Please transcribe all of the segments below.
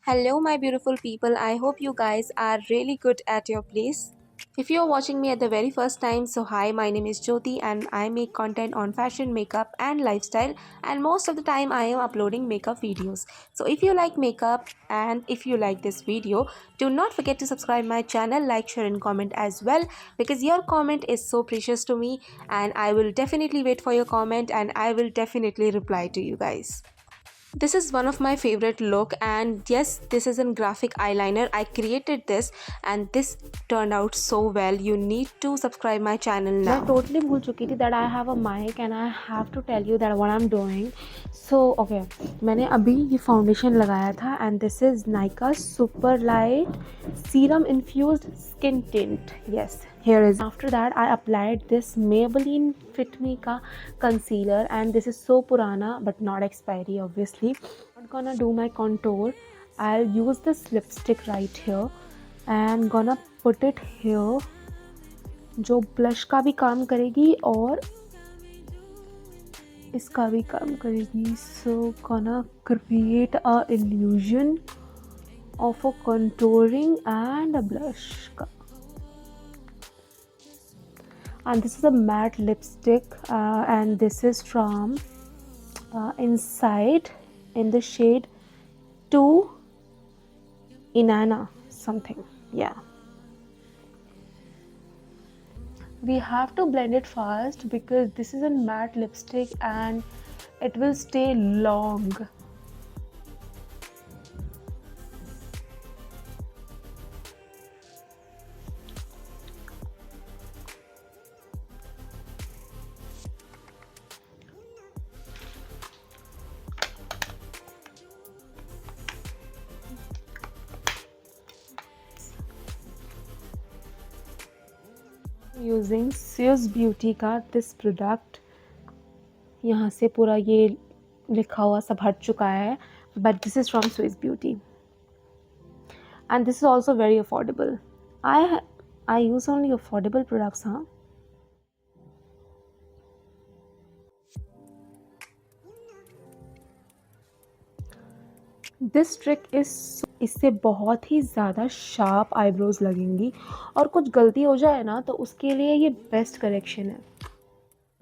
Hello, my beautiful people. I hope you guys are really good at your place. If you're watching me at the very first time, so hi, my name is Jyoti and I make content on fashion, makeup, and lifestyle. And most of the time, I am uploading makeup videos. So if you like makeup and if you like this video, do not forget to subscribe my channel, like, share, and comment as well because your comment is so precious to me. And I will definitely wait for your comment and I will definitely reply to you guys. This is one of my favorite look, and yes, this is a graphic eyeliner. I created this and this turned out so well. You need to subscribe my channel now. मैं totally भूल चुकी थी that I have a mic and I have to tell you that what I'm doing. So okay, मैंने अभी ये foundation लगाया था and this is Nykaa Super Light Serum Infused Skin Tint. Yes, here is. After that I applied this Maybelline Fit Me का concealer and this is so पुराना but not expiry obviously. I'm not gonna do my contour. I'll use this lipstick right here and gonna put it here जो blush का भी काम करेगी और इसका भी काम करेगी. सो gonna create a illusion of a contouring and a blush. And this is a matte lipstick and this is from Inside in the shade 2 Inanna something. Yeah, we have to blend it fast because this is a matte lipstick and it will stay long. Using Swiss Beauty का this product. यहाँ से पूरा ये लिखा हुआ सब हट चुका है, but this is from Swiss Beauty and this is also very affordable. I use only affordable products, huh? This trick is इससे बहुत ही ज़्यादा शार्प आईब्रोज लगेंगी और कुछ गलती हो जाए ना तो उसके लिए ये बेस्ट करेक्शन है.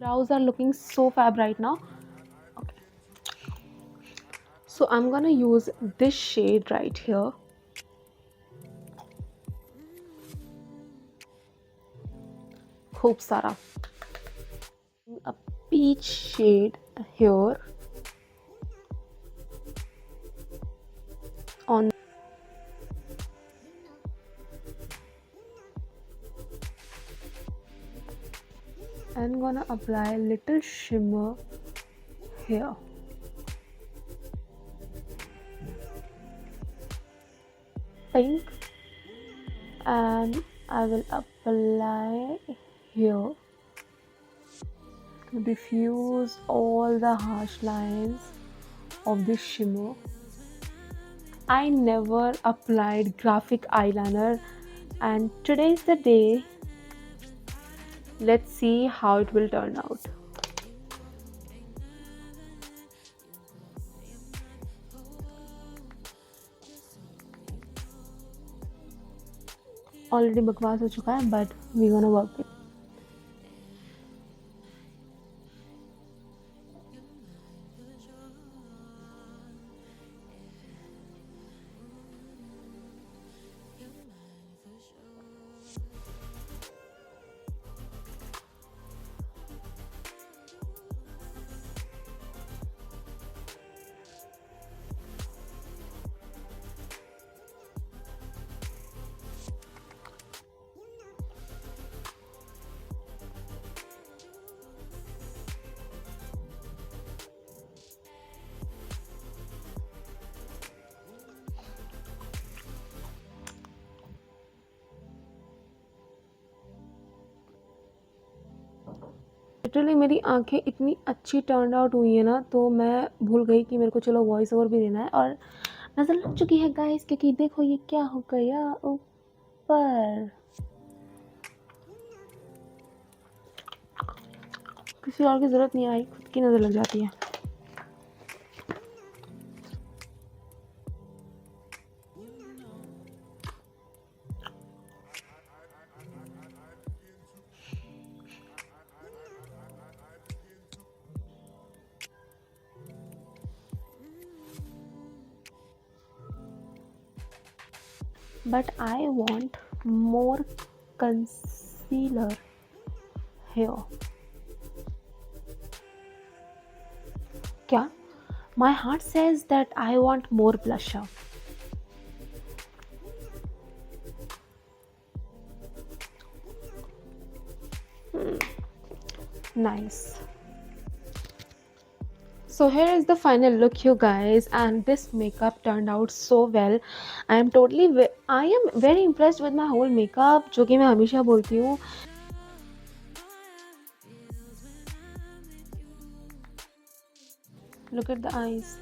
Brows are looking so fab right now. Okay. So I'm gonna use this shade right here. खूब सारा. A peach shade here on. I'm gonna apply a little shimmer here. Pink, and I will apply here to diffuse all the harsh lines of this shimmer. I never applied graphic eyeliner and today is the day. Let's see how it will turn out. Already बकवास हो चुका है but we gonna work it. Literally मेरी आंखें इतनी अच्छी turn out हुई है ना तो मैं भूल गई कि मेरे को चलो वॉइस ओवर भी देना है और नज़र लग चुकी है गाइस क्योंकि देखो ये क्या हो गया ऊपर. किसी और की ज़रूरत नहीं आई, खुद की नज़र लग जाती है. but I want more concealer here. Kya? My heart says that I want more blusher. Nice. So here is the final look, you guys, and this makeup turned out so well. I am very impressed with my whole makeup, जो कि मैं हमेशा बोलती हूँ. Look at the eyes.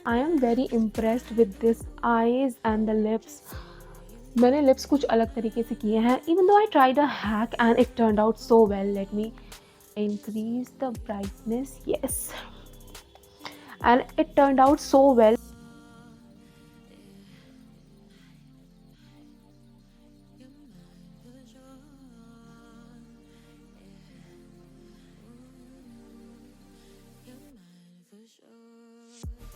I am very impressed with this eyes and the lips. मैंने lips कुछ अलग तरीके से किए हैं. Even though I tried a hack and it turned out so well. Let me increase the brightness. Yes. And it turned out so well.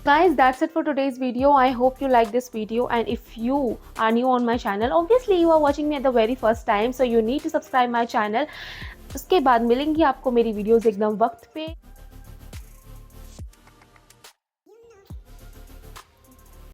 Guys, that's it for today's video. I hope you like this video, and if you are new on my channel, obviously you are watching me at the very first time, so you need to subscribe my channel. उसके बाद मिलेंगी आपको मेरी videos एकदम वक्त पे.